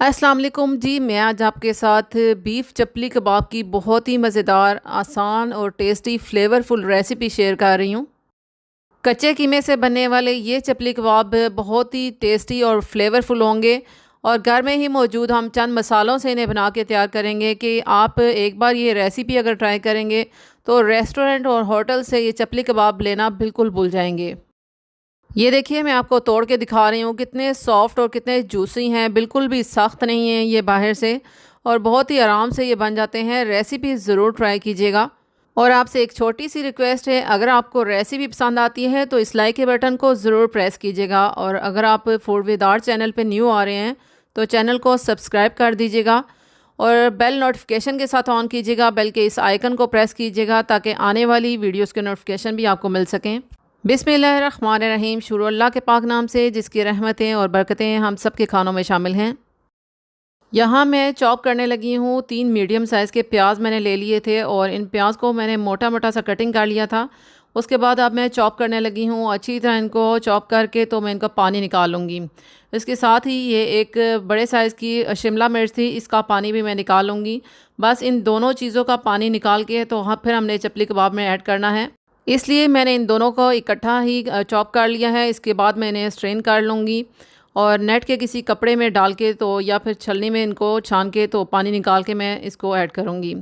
अस्सलाम वालेकुम जी। मैं आज आपके साथ बीफ चपली कबाब की बहुत ही मज़ेदार, आसान और टेस्टी फ्लेवरफुल रेसिपी शेयर कर रही हूँ। कच्चे कीमे से बनने वाले ये चपली कबाब बहुत ही टेस्टी और फ्लेवरफुल होंगे और घर में ही मौजूद हम चंद मसालों से इन्हें बना के तैयार करेंगे कि आप एक बार ये रेसिपी अगर ट्राई करेंगे तो रेस्टोरेंट और होटल से ये चपली कबाब लेना बिल्कुल भूल जाएंगे। ये देखिए, मैं आपको तोड़ के दिखा रही हूँ कितने सॉफ्ट और कितने जूसी हैं, बिल्कुल भी सख्त नहीं हैं ये बाहर से और बहुत ही आराम से ये बन जाते हैं। रेसिपी ज़रूर ट्राई कीजिएगा। और आपसे एक छोटी सी रिक्वेस्ट है, अगर आपको रेसिपी पसंद आती है तो इस लाइक के बटन को ज़रूर प्रेस कीजिएगा और अगर आप फूड विद आर्ट चैनल पे न्यू आ रहे हैं तो चैनल को सब्सक्राइब कर दीजिएगा और बेल नोटिफिकेशन के साथ ऑन कीजिएगा, बल्कि इस आइकन को प्रेस कीजिएगा ताकि आने वाली वीडियोज़ के नोटिफिकेशन भी आपको मिल सकें। बिस्मिल्लाहिर्रहमानिर्रहीम। शुरू अल्लाह के पाक नाम से जिसकी रहमतें और बरकतें हम सब के खानों में शामिल हैं। यहाँ मैं चॉप करने लगी हूँ। 3 मीडियम साइज़ के प्याज मैंने ले लिए थे और इन प्याज को मैंने मोटा मोटा सा कटिंग कर लिया था। उसके बाद अब मैं चॉप करने लगी हूँ। अच्छी तरह इनको चॉप करके तो मैं इनका पानी निकाल लूँगी। इसके साथ ही ये एक बड़े साइज़ की शिमला मिर्च थी, इसका पानी भी मैं निकाल लूँगी। बस इन दोनों चीज़ों का पानी निकाल के तो फिर हमने चपली कबाब में ऐड करना है, इसलिए मैंने इन दोनों को इकट्ठा ही चॉप कर लिया है। इसके बाद मैंने स्ट्रेन कर लूँगी और नेट के किसी कपड़े में डाल के तो या फिर छलनी में इनको छान के तो पानी निकाल के मैं इसको ऐड करूँगी।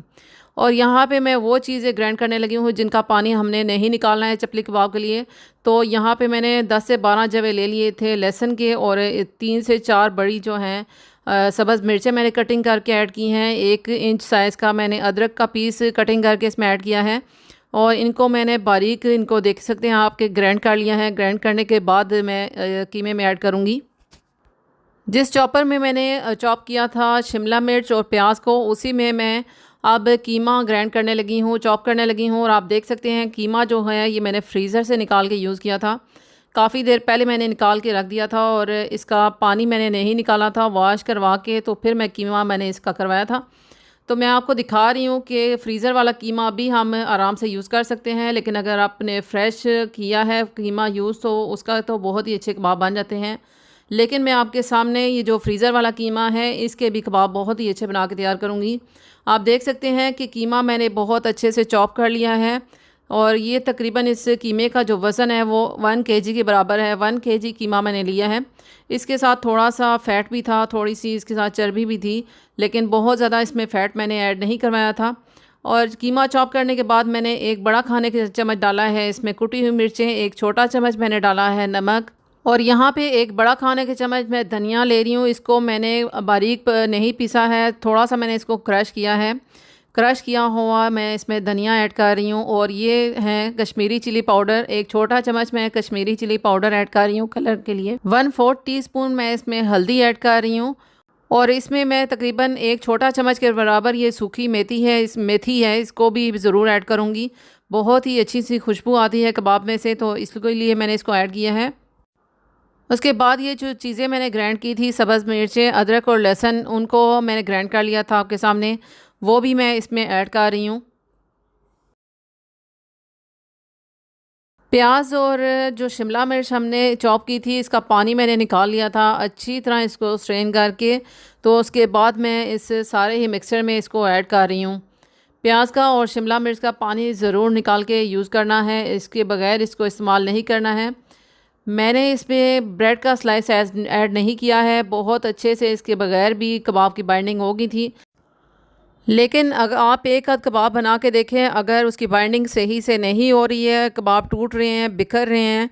और यहाँ पे मैं वो चीज़ें ग्राइंड करने लगी हूँ जिनका पानी हमने नहीं निकालना है चपली कबाब के लिए। तो यहाँ पे मैंने 10 से 12 जवे ले लिए थे लहसुन के और 3 से 4 बड़ी जो हैं सब्ज़ मिर्चें मैंने कटिंग करके ऐड की हैं। 1 इंच साइज़ का मैंने अदरक का पीस कटिंग करके इसमें ऐड किया है और इनको मैंने बारीक, इनको देख सकते हैं आपके, ग्राइंड कर लिया है। ग्राइंड करने के बाद मैं कीमे में ऐड करूँगी। जिस चॉपर में मैंने चॉप किया था शिमला मिर्च और प्याज को, उसी में मैं अब कीमा ग्राइंड करने लगी हूँ, चॉप करने लगी हूँ। और आप देख सकते हैं कीमा जो है ये मैंने फ्रीज़र से निकाल के यूज़ किया था। काफ़ी देर पहले मैंने निकाल के रख दिया था और इसका पानी मैंने नहीं निकाला था, वॉश करवा के तो फिर मैं कीमा मैंने इसका करवाया था। तो मैं आपको दिखा रही हूँ कि फ्रीज़र वाला कीमा भी हम आराम से यूज़ कर सकते हैं, लेकिन अगर आपने फ़्रेश किया है कीमा यूज़ तो उसका तो बहुत ही अच्छे कबाब बन जाते हैं। लेकिन मैं आपके सामने ये जो फ्रीज़र वाला कीमा है इसके भी कबाब बहुत ही अच्छे बना के तैयार करूँगी। आप देख सकते हैं कि कीमा मैंने बहुत अच्छे से चॉप कर लिया है और ये तकरीबन इस कीमे का जो वज़न है वो 1 केजी के बराबर है। 1 केजी कीमा मैंने लिया है। इसके साथ थोड़ा सा फ़ैट भी था, थोड़ी सी इसके साथ चर्बी भी थी, लेकिन बहुत ज़्यादा इसमें फ़ैट मैंने ऐड नहीं करवाया था। और कीमा चॉप करने के बाद मैंने 1 बड़ा खाने का चम्मच डाला है इसमें कुटी हुई मिर्चें, 1 छोटा चम्मच मैंने डाला है नमक और यहाँ पे 1 बड़ा खाने के चम्मच मैं धनिया ले रही हूँ। इसको मैंने बारीक नहीं पीसा है, थोड़ा सा मैंने इसको क्रश किया है। क्रश किया हुआ मैं इसमें धनिया ऐड कर रही हूँ और ये है कश्मीरी चिली पाउडर। 1 छोटा चम्मच मैं कश्मीरी चिली पाउडर ऐड कर रही हूँ कलर के लिए। 1/4 टीस्पून मैं इसमें हल्दी ऐड कर रही हूँ और इसमें मैं तकरीबन 1 छोटा चम्मच के बराबर ये सूखी मेथी है, इस मेथी है, इसको भी ज़रूर ऐड करूँगी। बहुत ही अच्छी सी खुशबू आती है कबाब में से, तो इसके लिए मैंने इसको ऐड किया है। उसके बाद ये जो चीज़ें मैंने ग्राइंड की थी, सब्ज़ मिर्चें, अदरक और लहसुन, उनको मैंने ग्राइंड कर लिया था आपके सामने, वो भी मैं इसमें ऐड कर रही हूँ। प्याज और जो शिमला मिर्च हमने चॉप की थी इसका पानी मैंने निकाल लिया था अच्छी तरह इसको स्ट्रेन करके। तो उसके बाद मैं इस सारे ही मिक्सचर में इसको ऐड कर रही हूँ। प्याज का और शिमला मिर्च का पानी ज़रूर निकाल के यूज़ करना है, इसके बगैर इसको इस्तेमाल नहीं करना है। मैंने इसमें ब्रेड का स्लाइस ऐड नहीं किया है, बहुत अच्छे से इसके बगैर भी कबाब की बाइंडिंग हो गई थी। लेकिन अगर आप एक आध कबाब बना के देखें, अगर उसकी बाइंडिंग सही से नहीं हो रही है, कबाब टूट रहे हैं, बिखर रहे हैं,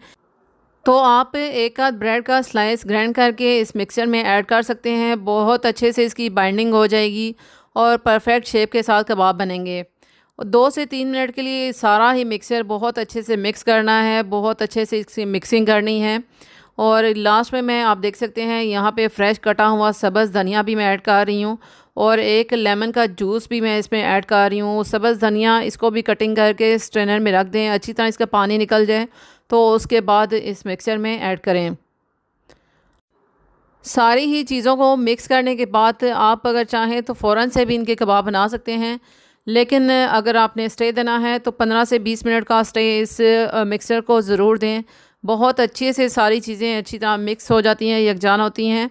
तो आप एक आध ब्रेड का स्लाइस ग्राइंड करके इस मिक्सचर में ऐड कर सकते हैं। बहुत अच्छे से इसकी बाइंडिंग हो जाएगी और परफेक्ट शेप के साथ कबाब बनेंगे। 2 से 3 मिनट के लिए सारा ही मिक्सचर बहुत अच्छे से मिक्स करना है, बहुत अच्छे से इसकी मिक्सिंग करनी है। और लास्ट में मैं, आप देख सकते हैं यहाँ पे फ्रेश कटा हुआ सब्ज़ धनिया भी मैं ऐड कर रही हूँ और 1 लेमन का जूस भी मैं इसमें ऐड कर रही हूँ। सब्ज़ धनिया इसको भी कटिंग करके स्ट्रेनर में रख दें, अच्छी तरह इसका पानी निकल जाए तो उसके बाद इस मिक्सचर में ऐड करें। सारी ही चीज़ों को मिक्स करने के बाद आप अगर चाहें तो फ़ौरन से भी इनके कबाब बना सकते हैं, लेकिन अगर आपने स्टे देना है तो 15 से 20 मिनट का स्टे इस मिक्सचर को ज़रूर दें। बहुत अच्छे से सारी चीज़ें अच्छी तरह मिक्स हो जाती हैं, यकजान होती हैं,